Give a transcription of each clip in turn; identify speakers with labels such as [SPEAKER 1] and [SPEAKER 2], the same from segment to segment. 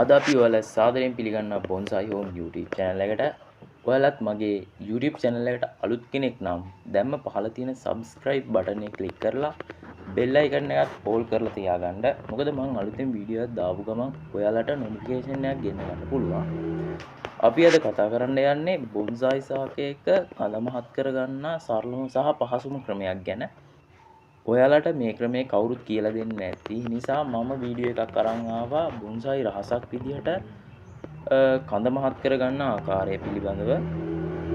[SPEAKER 1] අද අපි ඔයාලා සාදරයෙන් පිළිගන්නවා බොන්සයි හෝම් YouTube channel එකට. ඔයාලත් මගේ YouTube channel එකට අලුත් කෙනෙක් නම් දැම්ම පහළ තියෙන subscribe button එක click කරලා bell icon එකත් all කරලා තියාගන්න. මොකද මම අලුතෙන් වීඩියෝ එකක් දාපු ගමන් ඔයාලට notification එකක් ගෙන්න ගන්න පුළුවන්. අපි අද කතා කරන්න යන්නේ බොන්සයි සාකයක කඳ මහත් කරගන්න සරලම සහ පහසුම ක්‍රමයක් ගැන. ඔයාලට මේ ක්‍රමේ කවුරුත් කියලා දෙන්නේ නැති නිසා මම වීඩියෝ එකක් අරන් ආවා බොන්සයි රහසක් විදිහට කඳ මහත් කරගන්න ආකාරය පිළිබඳව.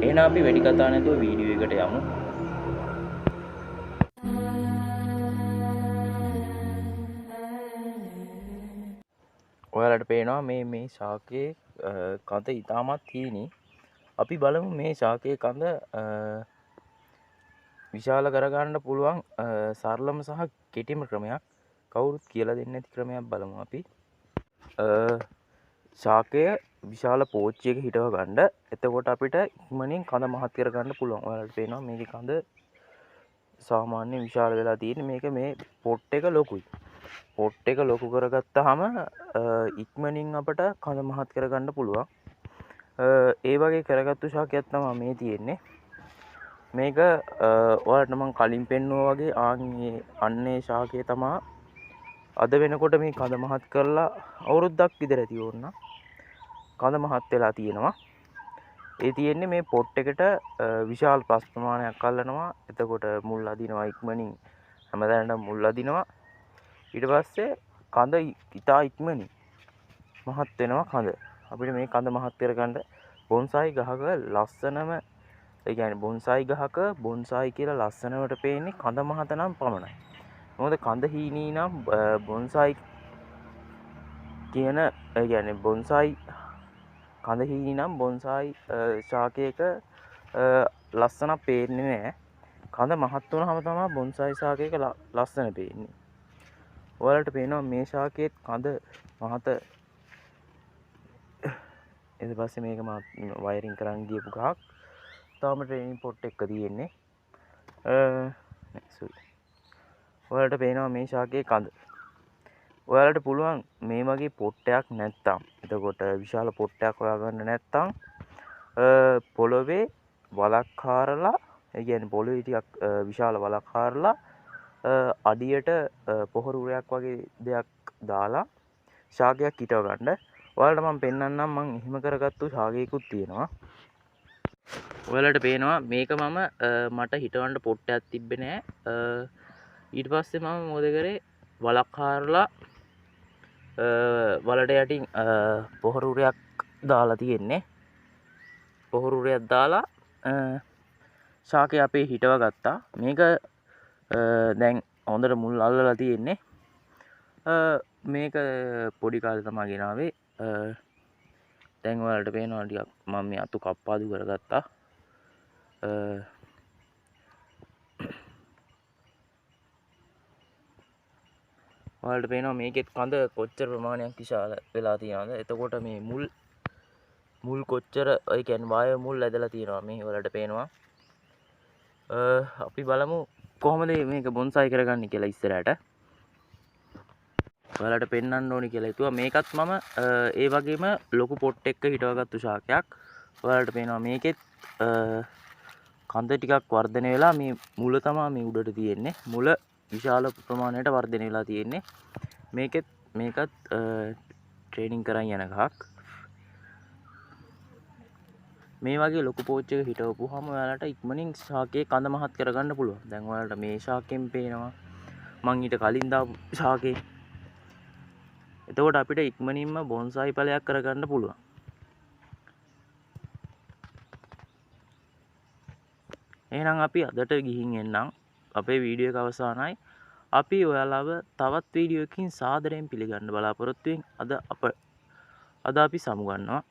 [SPEAKER 1] එහෙනම් අපි වැඩි කතා නැතුව වීඩියෝ එකට යමු. ඔයාලට පේනවා මේ ශාකයේ කඳ ඉතාමත් හීනි. අපි බලමු මේ ශාකයේ කඳ විශාල කරගන්න පුළුවන් සරලම සහ කෙටිම ක්‍රමයක්. කවුරුත් කියලා දෙන්නේ නැති ක්‍රමයක් බලමු අපි. ශාකය විශාල පෝච්චියක හිටව ගන්න. එතකොට අපිට ඉක්මනින් කඳ මහත් කරගන්න පුළුවන්. ඔයාලට පේනවා මේකේ කඳ සාමාන්‍ය විශාල වෙලා තියෙන්නේ. මේක මේ පොට් එක ලොකුයි. පොට් එක ලොකු කරගත්තාම ඉක්මනින් අපට කඳ මහත් කරගන්න පුළුවන්. ඒ වගේ කරගත්තු ශාකයක් තමයි මේ තියෙන්නේ. මේක ඔයාලට මම කලින් පෙන්නුවා වගේ අන්නේ ශාකය තමයි අද වෙනකොට මේ කඳ මහත් කරලා අවුරුද්දක් විතර ඇති ඕන. කඳ මහත් වෙලා තියෙනවා. ඒ තියෙන්නේ මේ පොට් එකට විශාල ප්‍රස් ප්‍රමාණයක් අල්ලනවා. එතකොට මුල් අදිනවා ඉක්මනින් හැමදාම මුල් අදිනවා. ඊට පස්සේ කඳ ඉතා ඉක්මනින් මහත් වෙනවා කඳ. අපිට මේ කඳ මහත් කරගන්න බොන්සයි ගහක ලස්සනම ඒ කියන්නේ බොන්සයි ගහක බොන්සයි කියලා ලස්සනවට පේන්නේ කඳ මහත නම් පමණයි. මොකද කඳ හීනී නම් බොන්සයි කියන ඒ කියන්නේ බොන්සයි කඳ හීනී නම් බොන්සයි ශාකයක ලස්සනක් පේන්නේ නැහැ. කඳ මහත් වුණාම තමයි බොන්සයි ශාකයක ලස්සන පේන්නේ. ඔයාලට පේනවා මේ ශාකයේ කඳ මහත. ඊට පස්සේ මේක වයරින් කරන් ගියපු ගහක්. තාම ට්‍රේනින් පොට් එක තියෙන්නේ. ඔයාලට පේනවා මේ ශාකයේ කඳ. ඔයාලට පුළුවන් මේ වගේ පොට්ටයක් නැත්තම්, එතකොට විශාල පොට්ටයක් හොයාගන්න නැත්තම් පොළොවේ වලක් හාරලා, ඒ කියන්නේ පොළොවේ ටිකක් විශාල වලක් හාරලා අඩියට පොහොරුරයක් වගේ දෙයක් දාලා ශාකයක් හිටව ගන්න. ඔයාලට මම පෙන්නන්නම්. මම එහෙම කරගත්තු ශාකයකුත් තියෙනවා. ඔයාලට පේනවා මේක මට හිටවන්න පොට්ටයක් තිබ්බේ නැහැ. ඊට පස්සේ මම මොකද කරේ වලක් හාරලා වලට යටින් පොහොරුරයක් දාලා තියෙන්නේ. පොහොරුරයක් දාලා ශාකය අපේ හිටව ගත්තා. මේක දැන් හොඳට මුල් අල්ලලා තියෙන්නේ. මේක පොඩි කාලේ තමයි ගෙනාවේ. දැන් ඔයාලට පේනවා ටිකක් මම මේ අතු කප්පාදු කරගත්තා. ඔයාලට පේනවා මේකෙත් කඳ කොච්චර ප්‍රමාණයක් විශාල වෙලා තියෙනවද. එතකොට මේ මුල් කොච්චර ඒ කියන්නේ වායු මුල් ඇදලා තියෙනවා මේ ඔයාලට පේනවා. අපි බලමු කොහොමද මේක බොන්සයි කරගන්නේ කියලා ඉස්සරහට. ඔයාලට පෙන්වන්න ඕනි කියලා හිතුවා. මේකත් මම ඒ වගේම ලොකු පොට් එකක හිටවගත්තු ශාකයක්. ඔයාලට පේනවා මේකෙත් කඳ ටිකක් වර්ධනය වෙලා මේ මුල තමයි මේ උඩට තියෙන්නේ. මුල විශාල ප්‍රමාණයට වර්ධනය වෙලා තියෙන්නේ. මේකත් ට්‍රේනින් කරන් යන ගහක්. මේ වගේ ලොකු පෝච් එක හිටවපුවාම ඔයාලට ඉක්මනින් ශාකයේ කඳ මහත් කරගන්න පුළුවන්. දැන් ඔයාලට මේ ශාකයෙන් පේනවා මං ඊට කලින් දාපු ශාකේ. එතකොට අපිට ඉක්මනින්ම බොන්සයි ඵලයක් කරගන්න පුළුවන්. එහෙනම් අපි අදට ගිහින් එන්නම්. අපේ වීඩියෝ එක අවසానයි. අපි ඔයාලව තවත් වීඩියෝ එකකින් සාදරයෙන් පිළිගන්න බලාපොරොත්තු වෙමින් අද අපි සමු ගන්නවා.